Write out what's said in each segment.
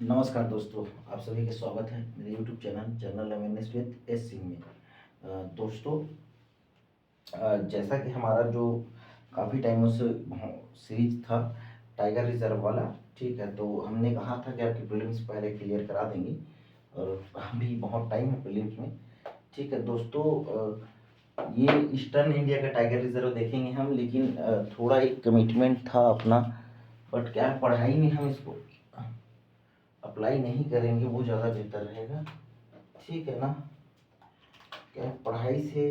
नमस्कार दोस्तों, आप सभी का स्वागत है मेरे YouTube channel general awareness with S Singh में। दोस्तों, जैसा कि हमारा जो काफ़ी टाइमों से सीरीज था टाइगर रिजर्व वाला, ठीक है, तो हमने कहा था कि आपकी प्रीलिम्स पहले क्लियर करा देंगे और अभी बहुत टाइम है प्रीलिम्स में। ठीक है दोस्तों, ये ईस्टर्न इंडिया का टाइगर रिजर्व देखेंगे हम, लेकिन थोड़ा एक कमिटमेंट था अपना, बट क्या पढ़ाई में हम इसको अप्लाई नहीं करेंगे वो ज़्यादा बेहतर रहेगा। ठीक है ना, क्या पढ़ाई से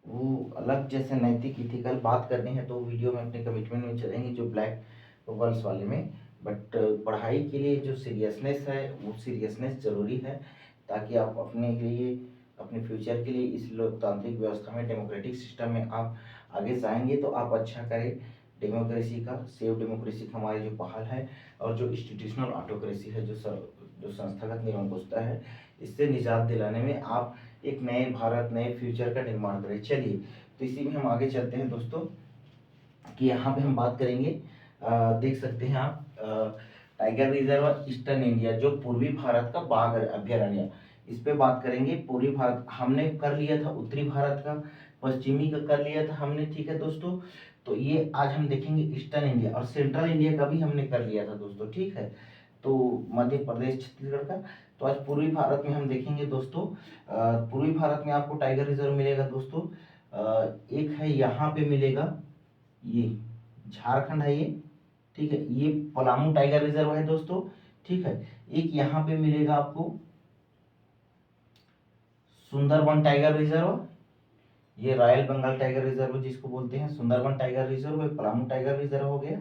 वो अलग जैसे नैतिक इथिकल बात करनी है तो वीडियो में अपने कमिटमेंट में चलेंगे जो ब्लैक वर्ल्स वाले में, बट पढ़ाई के लिए जो सीरियसनेस है वो सीरियसनेस ज़रूरी है, ताकि आप अपने लिए अपने फ्यूचर के लिए इस लोकतांत्रिक व्यवस्था में डेमोक्रेटिक सिस्टम में आप आगे जाएंगे तो आप अच्छा करें। डेमोक्रेसी का सेव डेमोक्रेसी का हमारी जो पहल है और जो इंस्टीट्यूशनल ऑटोक्रेसी है, जो संस्थागत निरंकुशता है, इससे निजात दिलाने में आप एक नए भारत नए फ्यूचर का निर्माण करें। चलिए, तो इसी में हम आगे चलते हैं दोस्तों, कि यहाँ पे हम बात करेंगे। देख सकते हैं आप, टाइगर रिजर्व ईस्टर्न इंडिया जो पूर्वी भारत का बाघ अभ्यारण्य, इस पे बात करेंगे। पूर्वी भारत हमने कर लिया था, उत्तरी भारत का पश्चिमी का कर लिया था हमने, ठीक है दोस्तों। तो ये आज हम देखेंगे ईस्टर्न इंडिया, और सेंट्रल इंडिया का भी हमने कर लिया था दोस्तों, ठीक है। तो मध्य प्रदेश छत्तीसगढ़ का, तो आज पूर्वी भारत में हम देखेंगे दोस्तों। पूर्वी भारत में आपको टाइगर रिजर्व मिलेगा दोस्तों। एक है यहाँ पे मिलेगा, ये झारखंड है ये, ठीक है। ये पलामू टाइगर रिजर्व है दोस्तों, ठीक है। एक यहाँ पे मिलेगा आपको सुंदरबन टाइगर रिजर्व, ये रॉयल बंगाल टाइगर रिजर्व जिसको बोलते हैं, सुंदरबन टाइगर रिजर्व, ये पलामू टाइगर रिजर्व हो गया,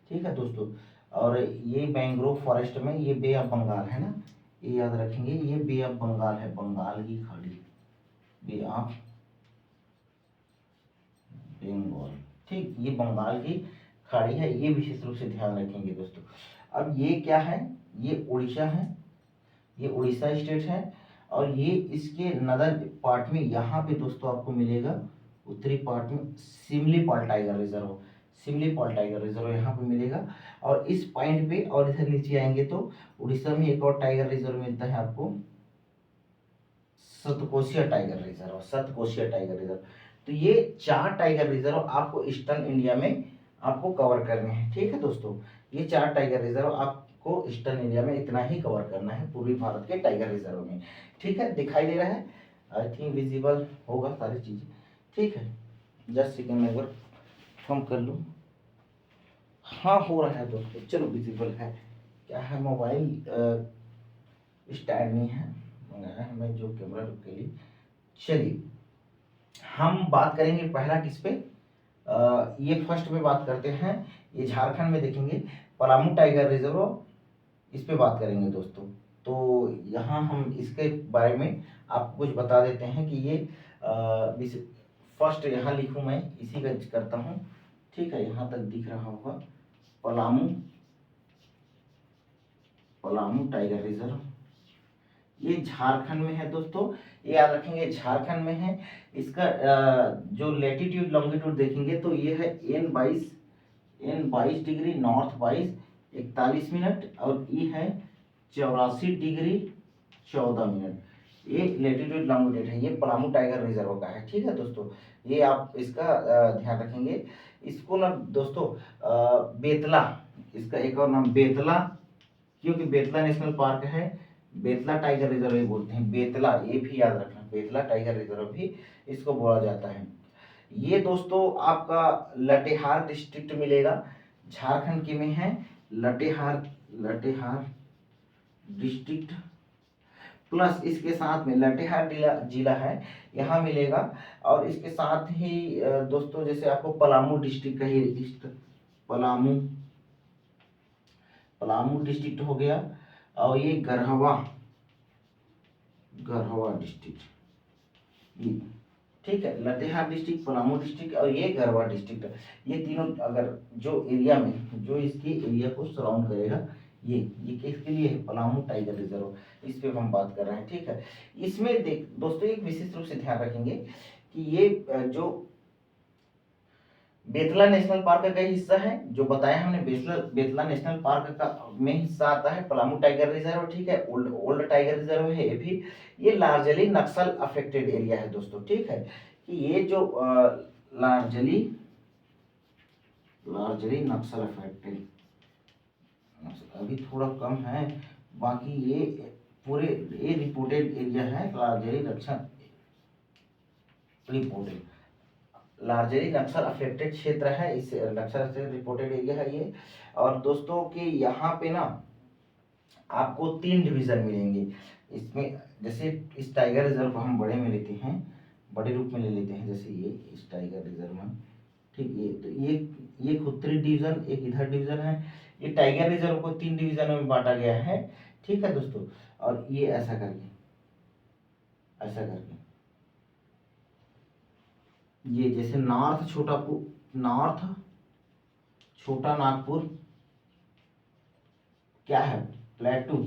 ठीक है दोस्तों। और ये मैंग्रोव फॉरेस्ट में ये बे ऑफ बंगाल है ना, ये याद रखेंगे, ये बे ऑफ बंगाल है, बंगाल की खाड़ी, बे ऑफ बंगाल, ठीक, ये बंगाल की खाड़ी है, ये विशेष रूप से ध्यान रखेंगे दोस्तों। अब ये क्या है, ये उड़ीसा है, ये उड़ीसा स्टेट है। और ये इसके नदर पार्ट में यहाँ पे दोस्तों आपको मिलेगा, उत्तरी पार्ट में Similipal tiger reserve, Similipal tiger reserve यहाँ पे मिलेगा। और इस पॉइंट पे और इधर नीचे आएंगे तो उड़ीसा में एक और टाइगर रिजर्व मिलता है आपको, Satkosia tiger reserve, Satkosia tiger reserve. तो ये 4 टाइगर रिजर्व आपको ईस्टर्न इंडिया में आपको कवर करने हैं, ठीक है दोस्तों। ये 4 टाइगर रिजर्व आपको ईस्टर्न इंडिया में इतना ही कवर करना है पूर्वी भारत के टाइगर रिजर्व में, ठीक है। दिखाई दे रहा है, आई थिंक विजिबल होगा सारी चीजें, ठीक है। जस्ट सेकेंड में एक बार कम कर लूँ, हाँ हो रहा है दोस्तों, चलो विजिबल है। क्या है, मोबाइल स्टैंड नहीं है, मंगाया है मैं जो कैमरा के लिए। चलिए, हम बात करेंगे पहला किस पे, ये फर्स्ट पे बात करते हैं। ये झारखंड में देखेंगे पलामू टाइगर रिजर्व, इस पे बात करेंगे दोस्तों। तो यहाँ हम इसके बारे में आपको कुछ बता देते हैं कि ये फर्स्ट यहाँ लिखूँ मैं, इसी का करता हूँ, ठीक है। यहाँ तक दिख रहा होगा, पलामू, पलामू टाइगर रिजर्व, ये झारखंड में है दोस्तों। ये याद रखेंगे झारखंड में है। इसका जो लेटीट्यूड लॉन्गिट्यूड देखेंगे तो ये है N22 डिग्री नॉर्थ 22 41 मिनट, और ये है 84 डिग्री 14 मिनट। ये लेटीट्यूड लॉन्गिट्यूड है, ये पलामू टाइगर रिजर्व का है, ठीक है दोस्तों। ये आप इसका ध्यान रखेंगे। इसको ना दोस्तों बेतला, इसका एक और नाम बेतला, क्योंकि बेतला नेशनल पार्क है, बेतला टाइगर रिजर्व भी बोलते हैं, बेतला, ये भी याद रखना, बेतला टाइगर रिजर्व भी इसको बोला जाता है। ये दोस्तों आपका लतेहार डिस्ट्रिक्ट मिलेगा, झारखंड के में है लतेहार, लतेहार डिस्ट्रिक्ट, प्लस इसके साथ में लतेहार जिला जिला है यहाँ मिलेगा। और इसके साथ ही दोस्तों जैसे आपको पलामू डिस्ट्रिक्ट का ही, पलामू, पलामू डिस्ट्रिक्ट हो गया। और ये गढ़वा, गढ़वा डिस्ट्रिक्ट, ये ठीक है, लतेहार डिस्ट्रिक्ट, पलामू डिस्ट्रिक्ट और ये गढ़वा डिस्ट्रिक्ट, ये तीनों अगर जो एरिया में, जो इसके एरिया को सराउंड करेगा, ये किसके लिए है, पलामू टाइगर रिजर्व, इस पे हम बात कर रहे हैं, ठीक है। इसमें दोस्तों एक विशेष रूप से ध्यान रखेंगे कि ये जो बेतला नेशनल पार्क का कई हिस्सा है, जो बताया हमने बेतला बेतला नेशनल पार्क का में हिस्सा आता है पलामू टाइगर रिजर्व, ठीक है, ओल्ड ओल्ड टाइगर रिजर्व है ये भी। ये लार्जली नक्सल अफेक्टेड एरिया है दोस्तों, ठीक है, कि ये जो लार्जली लार्जली नक्सल अफेक्टेड, अभी थोड़ा कम है, बाकी ये पूरे ये रिपोर्टेड एरिया है, लार्जली रक्षा रिपोर्टेड, लार्जली नक्सल अफेक्टेड क्षेत्र है, इस नक्सल से रिपोर्टेड एरिया है ये। और दोस्तों के यहाँ पे ना आपको 3 डिवीजन मिलेंगे इसमें। जैसे इस टाइगर रिजर्व को हम बड़े में लेते हैं, बड़े रूप में ले लेते हैं, जैसे ये इस टाइगर रिजर्व में, ठीक, ये तो ये खुद 3 डिवीजन, एक इधर डिवीजन है। ये टाइगर रिजर्व को 3 डिवीजन में बांटा गया है, ठीक है दोस्तों। और ये ऐसा करके, ऐसा करके ये जैसे नॉर्थ छोटा नागपुर क्या है, प्लेटू,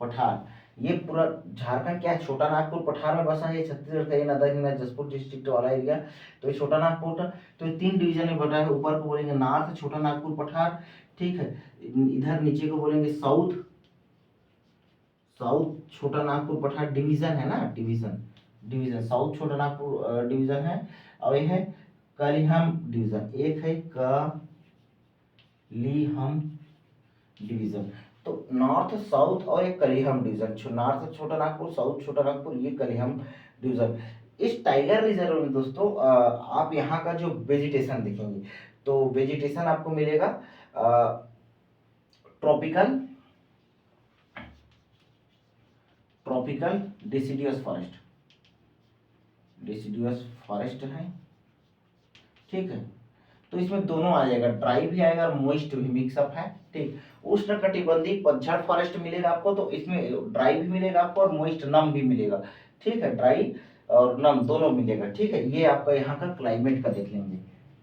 पठार, ये पूरा झारखंड क्या है, छोटा नागपुर पठार में बसा है, ये छत्तीसगढ़ का ये नगर जसपुर डिस्ट्रिक्ट वाला एरिया। तो ये छोटा नागपुर का, तो ये 3 डिवीजन में बटा है। ऊपर को बोलेंगे नॉर्थ छोटा नागपुर पठार, ठीक है, इधर नीचे को बोलेंगे साउथ छोटा नागपुर पठार, डिवीजन है ना, डिवीजन साउथ छोटा नागपुर डिवीजन है। और ये है कलिहम डिवीजन, एक है कलिहम डिवीजन। तो नॉर्थ साउथ और एक कलिहम डिवीजन, नॉर्थ छोटा नागपुर, साउथ छोटा नागपुर, ये कलिहम डिवीजन। इस टाइगर रिजर्व में दोस्तों आप यहाँ का जो वेजिटेशन देखेंगे, तो वेजिटेशन आपको मिलेगा ट्रॉपिकल डिसिडियस फॉरेस्ट है, ठीक है। तो इसमें दोनों आ जाएगा, ड्राई भी आएगा और मॉइस्ट भी मिक्सअप है, ठीक। उष्णकटिबंधीय पतझड़ फॉरेस्ट मिलेगा आपको, तो इसमें ड्राई भी मिलेगा आपको और मॉइस्ट नम भी मिलेगा, ठीक है, ड्राई और नम दोनों मिलेगा, ठीक है। ये आपका यहाँ का क्लाइमेट का देख लेंगे,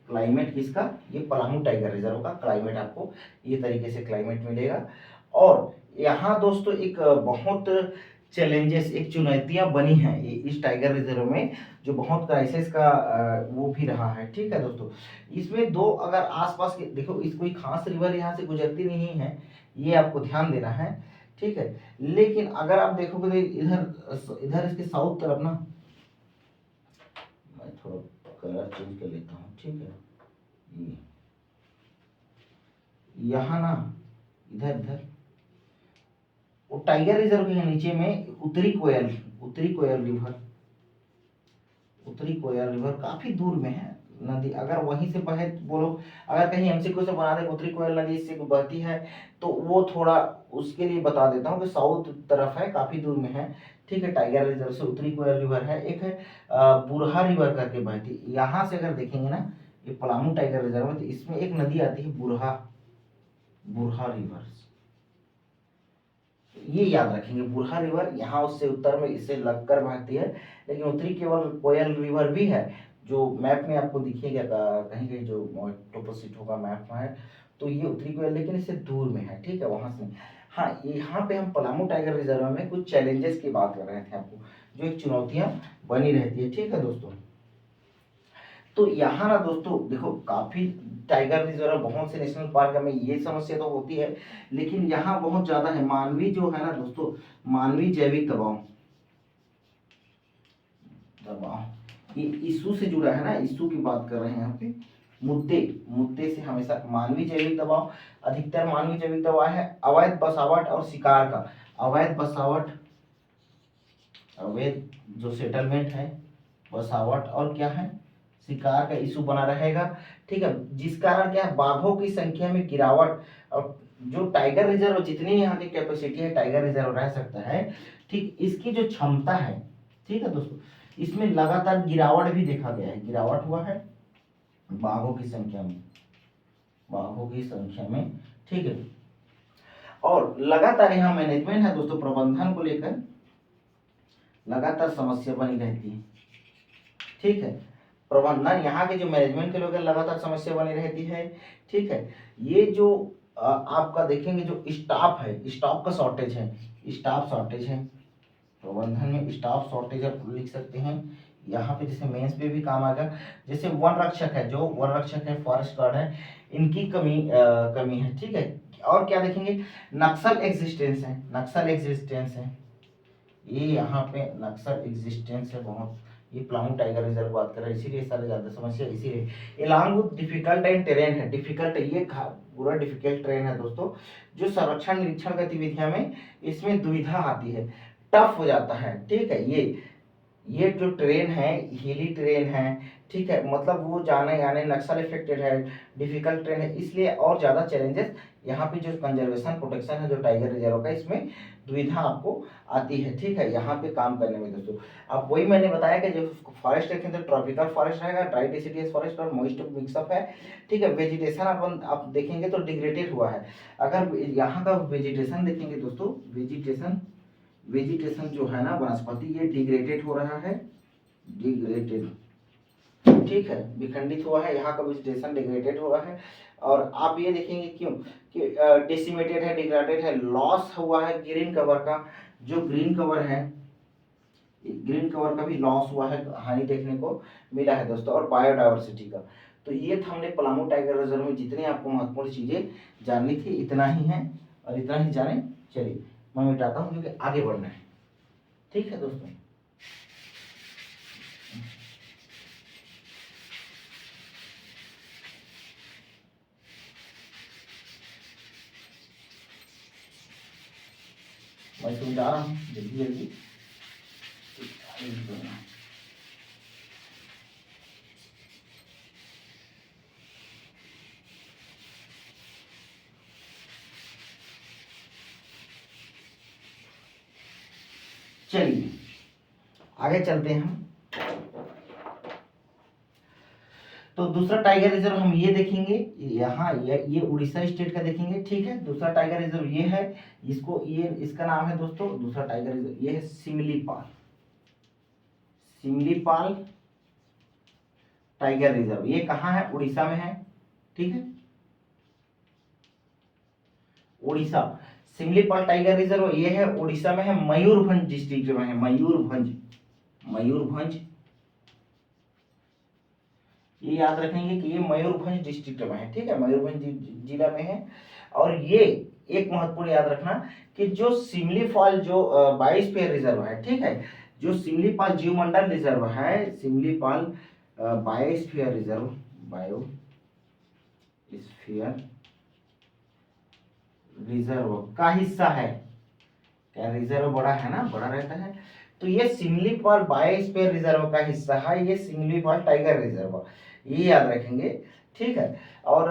क्लाइमेट किसका, ये पलामू टाइगर रिजर्व का क्लाइमेट आपको ये तरीके से क्लाइमेट मिलेगा। और यहाँ दोस्तों एक बहुत चैलेंजेस, एक चुनौतियां बनी हैं इस टाइगर रिजर्व में, जो बहुत क्राइसिस का वो भी रहा है, ठीक है दोस्तों। इसमें दो अगर आसपास के देखो, इस कोई खास रिवर यहाँ से गुजरती नहीं है, ये आपको ध्यान देना है, ठीक है। लेकिन अगर आप देखोगे तो इधर इधर इसके साउथ तरफ ना, मैं थोड़ा कलर चेंज कर लेता हूँ, ठीक है, ये यहाँ ना इधर इधर वो टाइगर रिजर्व के नीचे में उत्तरी कोयल रिवर काफी दूर में है नदी। अगर वहीं से बहे, बोलो अगर कहीं एमसीक्यू से बना दे उत्तरी कोयल नदी इससे बहती है, तो वो थोड़ा उसके लिए बता देता हूँ कि साउथ तरफ है, काफी दूर में है, ठीक है। टाइगर रिजर्व से उत्तरी कोयल रिवर है, एक है बुरहा रिवर करके बहती, यहाँ से अगर देखेंगे ना ये पलामू टाइगर रिजर्व में, तो इसमें एक नदी आती है बुरहा रिवर, ये याद रखेंगे, बुरहा रिवर यहाँ उससे उत्तर में इससे लगकर बहती है। लेकिन उत्तरी केवल कोयल रिवर भी है, जो मैप में आपको दिखेगा, कहीं कहीं जो टोपोसिट होगा मैप में है, तो ये उत्तरी कोयल लेकिन इससे दूर में है, ठीक है, वहां से। हाँ, यहाँ पे हम पलामू टाइगर रिजर्व में कुछ चैलेंजेस की बात कर रहे थे आपको, जो एक चुनौतियां बनी रहती है, ठीक है दोस्तों। तो यहाँ ना दोस्तों देखो, काफी टाइगर रिजर्व, बहुत से नेशनल पार्क में ये समस्या तो होती है, लेकिन यहाँ बहुत ज्यादा है मानवीय जो है ना दोस्तों, मानवीय जैविक दबाव दबाव ये इशू से जुड़ा है ना, इशू की बात कर रहे हैं यहाँ पे, मुद्दे से हमेशा मानवीय जैविक दबाव, अधिकतर मानवीय जैविक दबाव है अवैध बसावट और शिकार का, अवैध बसावट, अवैध जो सेटलमेंट है, बसावट और क्या है, शिकार का इशू बना रहेगा, ठीक है। जिस कारण क्या है, बाघों की संख्या में गिरावट, और जो टाइगर रिजर्व जितनी यहाँ की कैपेसिटी है टाइगर रिजर्व रह सकता है, ठीक, इसकी जो क्षमता है, ठीक है दोस्तों, इसमें लगातार गिरावट भी देखा गया है, गिरावट हुआ है बाघों की संख्या में, ठीक है। और लगातार यहाँ मैनेजमेंट है दोस्तों, प्रबंधन को लेकर लगातार समस्या बनी रहती है, ठीक है। प्रबंधन यहाँ के जो मैनेजमेंट के लोग लगातार समस्या बनी रहती है, ठीक है। ये जो आपका देखेंगे जो स्टाफ है, स्टाफ का शॉर्टेज है, स्टाफ शॉर्टेज है, प्रबंधन में स्टाफ शॉर्टेज आप लिख सकते हैं, यहाँ पे जैसे मेंस पे भी काम आएगा। जैसे वन रक्षक है, जो वन रक्षक है, फॉरेस्ट गार्ड है, इनकी कमी है, ठीक है। और क्या देखेंगे, नक्सल एग्जिस्टेंस है, नक्सल एग्जिस्टेंस है, ये यहाँ पे नक्सल एग्जिस्टेंस है बहुत। ये प्लामू टाइगर रिजर्व बात कर रहे हैं, इसीलिए सारे ज्यादा समस्या इसीलिए। Along with difficult and terrain है, डिफिकल्ट ये पूरा डिफिकल्ट ट्रेन है दोस्तों। जो संरक्षण निरीक्षण गतिविधियां में इसमें दुविधा आती है, टफ हो जाता है, ठीक है। ये जो ट्रेन है हिली ट्रेन है, ठीक है, मतलब वो जाने आने नक्सल इफेक्टेड है, डिफिकल्ट ट्रेन है, इसलिए और ज़्यादा चैलेंजेस यहाँ पे जो कंजर्वेशन प्रोटेक्शन है जो टाइगर रिजर्व का, इसमें दुविधा आपको आती है, ठीक है, यहाँ पे काम करने में दोस्तों। अब वही मैंने बताया कि जो फॉरेस्ट है तो ट्रॉपिकल फॉरेस्ट रहेगा, ड्राई डेसिडियस फॉरेस्ट और मॉइस्ट मिक्सअप है, ठीक है। वेजिटेशन आप देखेंगे तो डिग्रेडेड हुआ है। अगर यहाँ का वेजिटेशन देखेंगे दोस्तों, वेजिटेशन जो है ना वनस्पति, ये डिग्रेडेड हो रहा है, डिग्रेडेड, ठीक है, विखंडित हुआ है, यहाँ का वेजिटेशन डिग्रेडेड हो रहा है। और आप ये देखेंगे क्यों कि डेसिमेटेड है, डिग्रेडेड है, लॉस हुआ है ग्रीन कवर का, जो ग्रीन कवर है, ग्रीन कवर का भी लॉस हुआ है, हानि देखने को मिला है दोस्तों, और बायोडाइवर्सिटी का। तो ये था हमने पलामू टाइगर रिजर्व में जितनी आपको महत्वपूर्ण चीजें जाननी थी, इतना ही है, और इतना ही जाने। चलिए मैं मिटाता हूँ क्योंकि आगे बढ़ना है, ठीक है दोस्तों। मैं समझा रहा हूँ जल्दी जल्दी। चलिए आगे चलते हैं हम। तो दूसरा टाइगर रिजर्व हम ये देखेंगे, यहाँ ये उड़ीसा स्टेट का देखेंगे, ठीक है। दूसरा टाइगर रिजर्व ये है, इसको ये इसका नाम है दोस्तों, दूसरा टाइगर रिजर्व ये है सिमलीपाल, सिमलीपाल टाइगर रिजर्व। ये कहाँ है, उड़ीसा में है, ठीक है, उड़ीसा। सिमलीपाल टाइगर रिजर्व ये है उड़ीसा में है, मयूरभंज डिस्ट्रिक्ट में है, मयूरभंज, मयूरभंज, ये याद रखेंगे कि ये मयूरभंज डिस्ट्रिक्ट में है, ठीक है, मयूरभंज जिला में है। और ये एक महत्वपूर्ण याद रखना कि जो सिमलीपाल जो बायोस्फीयर रिजर्व है, ठीक है, जो सिमलीपाल जीवमंडल रिजर्व है, Similipal biosphere reserve, biosphere reserve का हिस्सा है। क्या रिजर्व बड़ा है ना, बड़ा रहता है, तो ये सिमलीपाल बायोस्फीयर रिजर्व का हिस्सा है, ये सिमलीपाल टाइगर रिजर्व, ये याद रखेंगे, ठीक है। और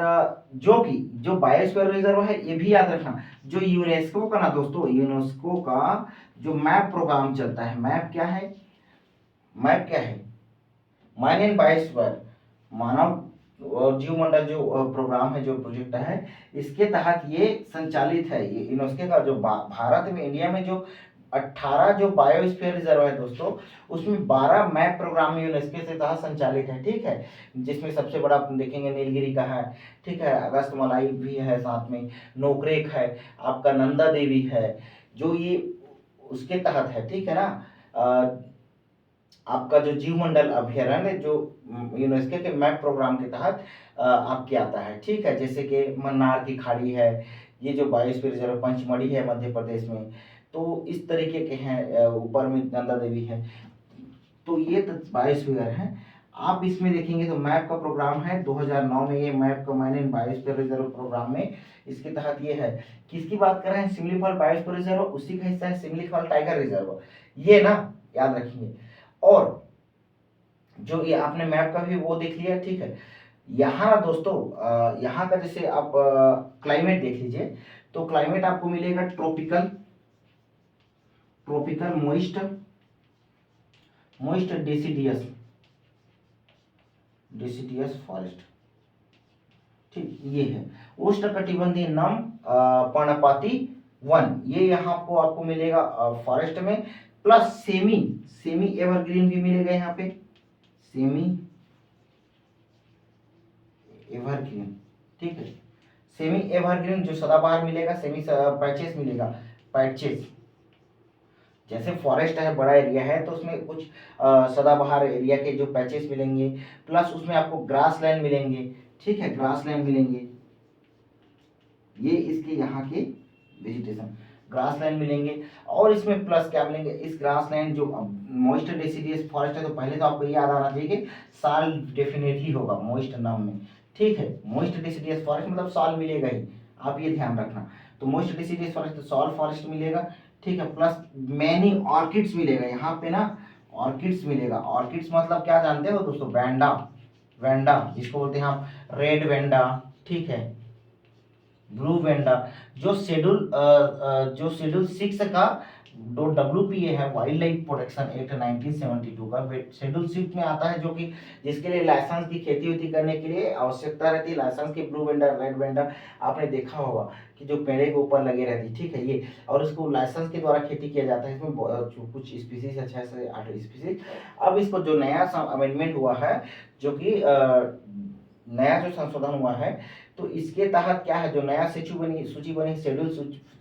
जो कि जो बायोस्फीयर रिजर्व है ये भी याद रखना, जो यूनेस्को का ना दोस्तों, यूनेस्को का जो मैप प्रोग्राम चलता है, मैप क्या है, मैप क्या है, माइन एंड बायोस्फीयर, मानव और जीवमंडल जो प्रोग्राम है, जो प्रोजेक्ट है, इसके तहत ये संचालित है। ये यूनेस्को का जो भारत में, इंडिया में जो 18 जो बायोस्फीयर रिजर्व है दोस्तों, उसमें 12 मैप प्रोग्राम यूनेस्को से तहत संचालित है, ठीक है। जिसमें सबसे बड़ा आप देखेंगे नीलगिरी का है, ठीक है, अगस्त मलाई भी है, साथ में नोकरेक है, आपका नंदा देवी है, जो ये उसके तहत है, ठीक है ना। आपका जो जीवमंडल अभ्यारण्य जो यूनेस्को के मैप प्रोग्राम के तहत आपके आता है, ठीक है। जैसे कि मन्नार की खाड़ी है, ये जो बायोस्फीयर रिजर्व पंचमढ़ी है मध्य प्रदेश में, तो इस तरीके के हैं, ऊपर में नंदा देवी है, तो ये बायोस्फीयर है। आप इसमें देखेंगे तो मैप का प्रोग्राम है 2009 में, ये मैप का man and biosphere reserve programme में इसके तहत ये है। किसकी बात कर रहे हैं, सिमलीपाल बायोस्फीयर रिजर्व, उसी का हिस्सा है सिमलीपाल टाइगर रिजर्व, ये ना याद रखिए। और जो ये आपने मैप का भी वो देख लिया, ठीक है। यहाँ दोस्तों यहाँ का जैसे आप क्लाइमेट देख लीजिए, तो क्लाइमेट आपको मिलेगा tropical, tropical moist, moist deciduous, deciduous forest, ठीक, ये है उष्णकटिबंधीय नम पर्णपाती वन, ये यहाँ को आपको मिलेगा फॉरेस्ट में, प्लस सेमी, सेमी एवरग्रीन भी मिलेगा यहाँ पे, सेमी एवरग्रीन, ठीक है, सेमी एवरग्रीन जो सदाबहार मिलेगा, सेमी पैचेस मिलेगा, पैचेस, जैसे फॉरेस्ट है, बड़ा एरिया है, तो उसमें कुछ सदाबहार एरिया के जो पैचेस मिलेंगे, प्लस उसमें आपको ग्रास लैंड मिलेंगे, ठीक है, ग्रास लैंड मिलेंगे, ये इसके यहाँ के वेजिटेशन ग्रास लैंड मिलेंगे। और इसमें प्लस क्या मिलेंगे, इस ग्रास लैंड जो मॉइस्ट डेसिडियस फॉरेस्ट है, तो पहले तो आपको याद आना चाहिए कि साल डेफिनेटली होगा मॉइस्ट नाम में, ठीक है, मॉइस्ट डेसिडियस फॉरेस्ट मतलब साल मिलेगा ही, आप ये ध्यान रखना। तो मॉइस्ट डेसिडियस फॉरेस्ट तो साल फॉरेस्ट मिलेगा, ठीक है, प्लस मैनी ऑर्किड्स मिलेगा यहाँ पे ना, ऑर्किड्स मिलेगा। ऑर्किड्स मतलब क्या जानते हो दोस्तों, वेंडा, वेंडा जिसको बोलते हैं आप रेड वेंडा, ठीक है, ब्लू वेंडा। जो शेड्यूल 6 का जो WPA है, वाइल्ड लाइफ प्रोटेक्शन एक्ट 1972 का, शेड्यूल 6 में आता है, जो कि जिसके लिए लाइसेंस की खेती वेती करने के लिए आवश्यकता रहती है लाइसेंस की। ब्लू वेंडर, रेड वेंडर आपने देखा होगा कि जो पेड़े के ऊपर लगे रहती है, ठीक है, ये, और इसको लाइसेंस के द्वारा खेती किया जाता है। इसमें कुछ स्पीसीज है, 6 से 8 स्पीसीज। अब इसको जो नया अमेंडमेंट हुआ है, जो कि नया जो संशोधन हुआ है, तो इसके तहत क्या है, जो नया सूची बनी शेड्यूल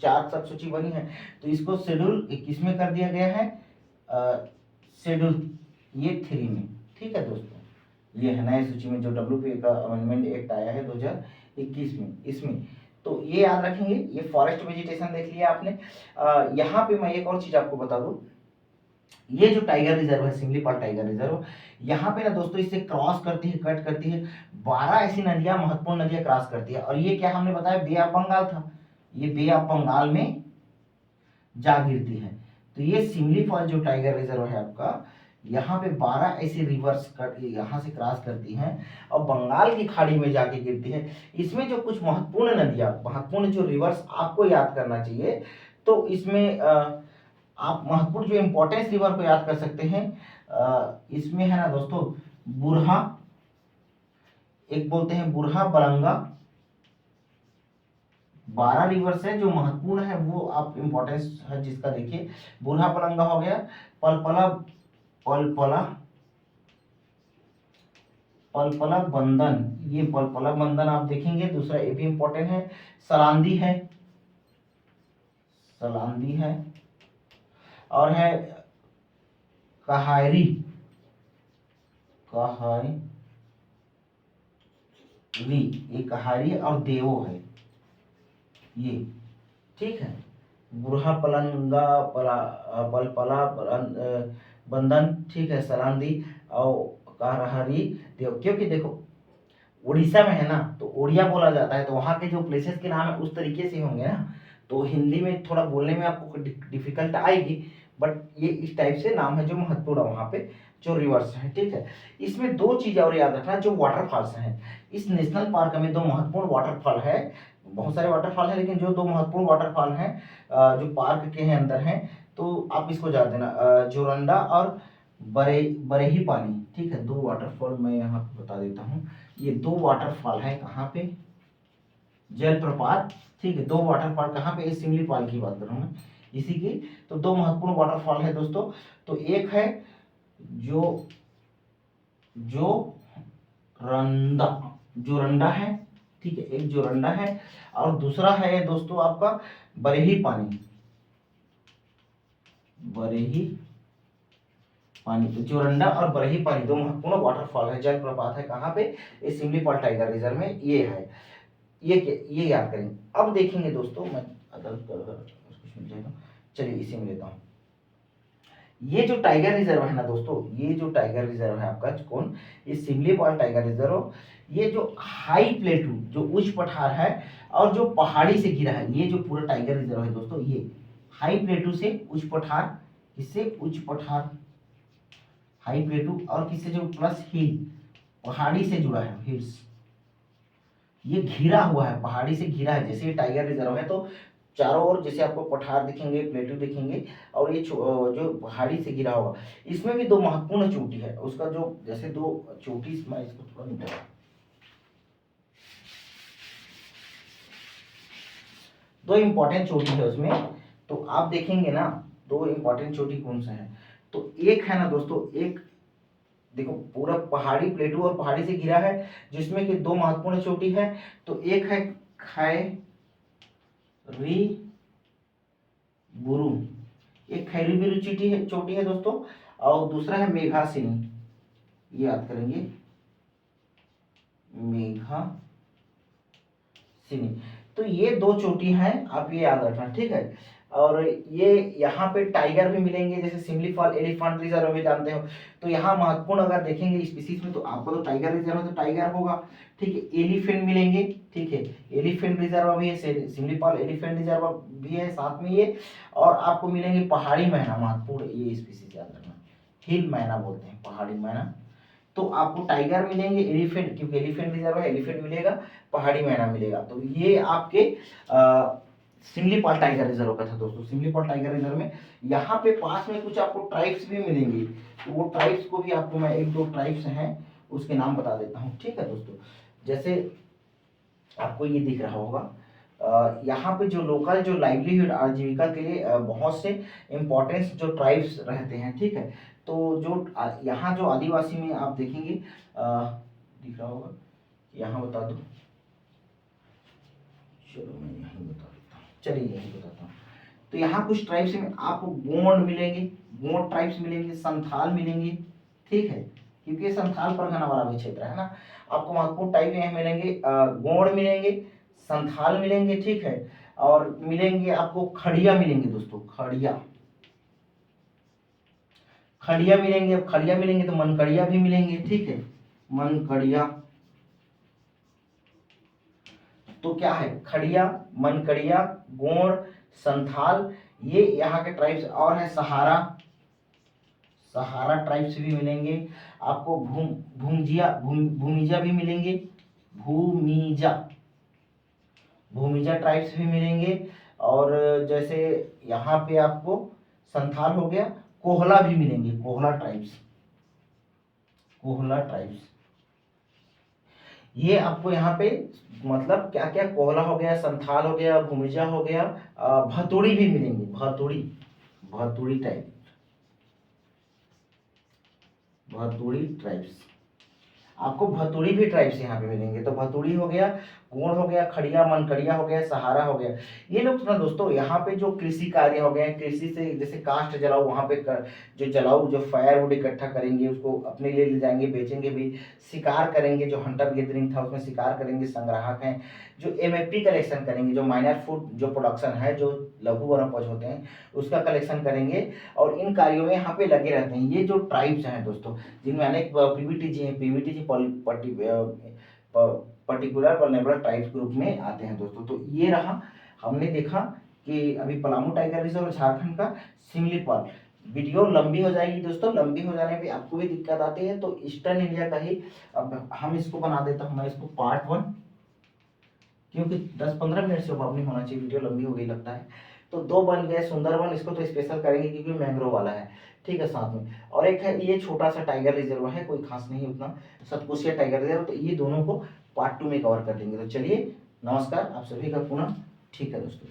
4 तक सूची बनी है, तो इसको शेड्यूल 21 में कर दिया गया है, शेड्यूल ये 3 में, ठीक है दोस्तों। ये है नए सूची में जो WPA का अमेंडमेंट एक्ट आया है 2021 में, इसमें तो ये याद रखेंगे। ये फॉरेस्ट वेजिटेशन देख लिया आपने। यहाँ पे मैं एक और चीज आपको बता दूं, ये जो टाइगर रिजर्व है, सिमलीपाल टाइगर रिजर्व, यहाँ पे ना दोस्तों इससे क्रॉस करती है, कट करती है 12 ऐसी नदियां, महत्वपूर्ण नदियां क्रॉस करती है। और ये क्या हमने बताया, बे ऑफ बंगाल था, ये बे ऑफ बंगाल में जा गिरती है। तो ये सिमलीपाल जो टाइगर रिजर्व है आपका, यहाँ पे 12 ऐसी रिवर्स यहाँ से क्रॉस करती हैं और बंगाल की खाड़ी में जाके गिरती है। इसमें जो कुछ महत्वपूर्ण नदियां, महत्वपूर्ण जो रिवर्स आपको याद करना चाहिए, तो इसमें आप महत्वपूर्ण जो इंपॉर्टेंस रिवर को याद कर सकते हैं। इसमें है ना दोस्तों, बुरहा, एक बोलते हैं बुरहा बलंगा, 12 रिवर्स है जो महत्वपूर्ण है, वो आप इंपॉर्टेंस है जिसका देखिए, बुरहा बलंगा हो गया, पलपला, पलपला, पलपला बंदन, ये पलपला बंदन आप देखेंगे। दूसरा ये भी इंपॉर्टेंट है, सलांदी है, सलांदी है, और है कहायरी, कहायरी, ये कहायरी और देवो है ये, ठीक है, बुरहा पलंगा, पलपला बंधन, ठीक है, सलांदी और कहारी देव। क्योंकि देखो उड़ीसा में है ना, तो उड़िया बोला जाता है, तो वहाँ के जो प्लेसेस के नाम है उस तरीके से होंगे ना, तो हिंदी में थोड़ा बोलने में आपको डिफिकल्ट आएगी, बट ये इस टाइप से नाम है जो महत्वपूर्ण है वहाँ पे जो रिवर्स है, ठीक है। इसमें दो चीज़ और याद रखना, जो वाटरफॉल्स हैं इस नेशनल पार्क में, दो महत्वपूर्ण वाटरफॉल है, बहुत सारे वाटरफॉल है, लेकिन जो दो महत्वपूर्ण वाटरफॉल हैं जो पार्क के हैं अंदर हैं, तो आप इसको जान देना, जोरंडा और बरेही पानी, ठीक है, दो वाटरफॉल मैं यहाँ पे बता देता हूँ। ये दो वाटरफॉल है कहाँ पे, जलप्रपात, ठीक है, दो वाटरफॉल कहाँ पे, इस सिमलीपाल की बात कर रहा हूँ मैं, इसी की। तो दो महत्वपूर्ण वाटरफॉल है दोस्तों, तो एक है जो जो रंदा, जोरंडा है, ठीक है, एक जोरंडा है, और दूसरा है दोस्तों आपका बरेही पानी, बरेही पानी। तो जोरंडा और बरेही पानी दो महत्वपूर्ण वाटरफॉल है, जलप्रपात है कहाँ पे, इस सिमलीपाल टाइगर रिजर्व में, ये है, ये याद करेंगे। अब देखेंगे दोस्तों, मैं अदर कुछ मिल जाएगा, चलिए इसी में लेता हूँ। ये जो टाइगर रिजर्व है ना दोस्तों, ये जो टाइगर रिजर्व है आपका कौन, ये सिमलीपाल टाइगर रिजर्व, ये जो हाई प्लेटू, जो उच्च पठार है और जो पहाड़ी से घिरा है, ये जो पूरा टाइगर रिजर्व है दोस्तों, ये हाई प्लेटू से उच्च पठार, किससे, उच्च पठार, हाई प्लेटू, और किससे जो प्लस हिल, पहाड़ी से जुड़ा है, हिल्स, ये घिरा हुआ है, पहाड़ी से घिरा है। जैसे ये टाइगर रिजर्व है तो चारों ओर जैसे आपको पठार दिखेंगे, प्लेटू दिखेंगे, और ये जो पहाड़ी से घिरा होगा। इसमें भी दो महत्वपूर्ण चोटी है, उसका जो जैसे दो चोटी, मैं इसको थोड़ा निकाल, दो इंपॉर्टेंट चोटी है उसमें, तो आप देखेंगे ना, दो इंपॉर्टेंट चोटी कौन सा है, तो एक है ना दोस्तों, एक देखो पूरा पहाड़ी प्लेटू और पहाड़ी से घिरा है, जिसमें कि दो महत्वपूर्ण चोटी है, तो एक है खैरी बुरू, एक खैरीबिरू चोटी है दोस्तों, और दूसरा है मेघासिनी, ये याद करेंगे, मेघासिनी। तो ये दो चोटी हैं, आप ये याद रखना, ठीक है। और ये यहाँ पे टाइगर भी मिलेंगे, जैसे सिमली फॉल एलिफेंट रिजर्व भी जानते हो। तो यहाँ महत्वपूर्ण अगर देखेंगे स्पीसीज में, तो आपको तो टाइगर रिजर्व है तो टाइगर होगा, ठीक है। एलिफेंट मिलेंगे, ठीक है, एलिफेंट रिजर्व भी है, सिमली फॉल एलिफेंट रिजर्व भी है साथ में ये। और आपको मिलेंगे पहाड़ी मैना, महत्वपूर्ण ये स्पीसीज याद रखना, हिल मैना बोलते हैं, पहाड़ी मैना। तो आपको टाइगर मिलेंगे, एलिफेंट, क्योंकि एलिफेंट रिजर्व है, एलिफेंट मिलेगा, पहाड़ी मैना मिलेगा। तो ये आपके सिमलीपाल टाइगर रिजर्व का था दोस्तों। सिमलीपाल टाइगर रिजर्व में यहाँ पे पास में कुछ आपको ट्राइब्स भी मिलेंगी, तो वो ट्राइब्स को भी आपको मैं एक दो ट्राइब्स हैं उसके नाम बता देता हूँ, ठीक है दोस्तों। जैसे आपको ये दिख रहा होगा, यहाँ पे जो लोकल जो लाइवलीहुड आजीविका के लिए बहुत से इम्पोर्टेंस जो ट्राइब्स रहते हैं, ठीक है। तो जो यहाँ जो आदिवासी में आप देखेंगे दिख रहा होगा, यहाँ बता दो, चलो मैं यहीं बता देता हूँ, चलिए यहीं बताता हूँ। तो यहाँ कुछ ट्राइब्स में आपको गोंड मिलेंगे, गोंड ट्राइब्स मिलेंगे, संथाल मिलेंगे, ठीक है, क्योंकि ये संथाल परगना वाला भी क्षेत्र है ना। आपको महत्वपूर्ण टाइप यहाँ मिलेंगे, गोंड मिलेंगे, संथाल मिलेंगे, ठीक है। और मिलेंगे आपको खड़िया मिलेंगे दोस्तों, खड़िया, खड़िया मिलेंगे। अब खड़िया मिलेंगे तो मनकड़िया भी मिलेंगे, ठीक है, मनकड़िया। तो क्या है, खड़िया, मनकड़िया, गोंड, संथाल, ये यहाँ के ट्राइब्स। और है सहारा, सहारा ट्राइब्स भी मिलेंगे आपको, भूमिजा भी मिलेंगे, भूमिजा, भूमिजा ट्राइब्स भी मिलेंगे। और जैसे यहाँ पे आपको संथाल हो गया, कोहला भी मिलेंगे, कोहला ट्राइब्स, कोहला ट्राइब्स। ये आपको यहाँ पे मतलब क्या क्या, कोहला हो गया, संथाल हो गया, भूमिजा हो गया, भतुड़ी भी मिलेंगे, भतुड़ी, भतुड़ी टाइप, भतुड़ी ट्राइब्स। आपको भतुड़ी भी ट्राइब्स यहाँ पे मिलेंगे। तो भतुड़ी हो गया, गोंड हो गया, खड़िया, मनकड़िया हो गया, सहारा हो गया। ये लोग ना दोस्तों यहाँ पे जो कृषि कार्य हो गए, कृषि से जैसे काष्ठ जलाऊ, वहाँ पे जो जलाऊ जो फायरवुड इकट्ठा करेंगे, उसको अपने लिए ले जाएंगे, बेचेंगे भी। शिकार करेंगे, जो हंटर गैदरिंग था उसमें शिकार करेंगे, संग्राहक हैं। जो एमएफपी कलेक्शन करेंगे, जो माइनर फूड जो प्रोडक्शन है, जो लघु वनोपज होते हैं, उसका कलेक्शन करेंगे। और इन कार्यों में यहाँ पे लगे रहते हैं ये जो ट्राइब्स हैं दोस्तों, जिनमें अनेक PVTG particular vulnerable tribes group में आते हैं दोस्तों। तो ये रहा, हमने देखा कि अभी पलामू टाइगर रिजर्व और झारखंड का सिमलीपाल। वीडियो लंबी हो जाएगी दोस्तों, लंबी हो जाने पे आपको भी दिक्कत आती है, तो ईस्टर्न इंडिया का ही अब हम इसको बना देता हूँ मैं इसको पार्ट 1, क्योंकि 10-15 मिनट से अब नहीं होना चाहिए, वीडियो लंबी हो गई लगता है। तो 2 बन गए, सुंदरवन इसको तो स्पेशल करेंगे क्योंकि मैंग्रोव वाला है, ठीक है, साथ में। और एक है ये छोटा सा टाइगर रिजर्व है, कोई खास नहीं उतना, सतकोसिया टाइगर रिजर्व। तो ये दोनों को पार्ट 2 में कवर कर देंगे। तो चलिए, नमस्कार आप सभी का पुनः, ठीक है दोस्तों।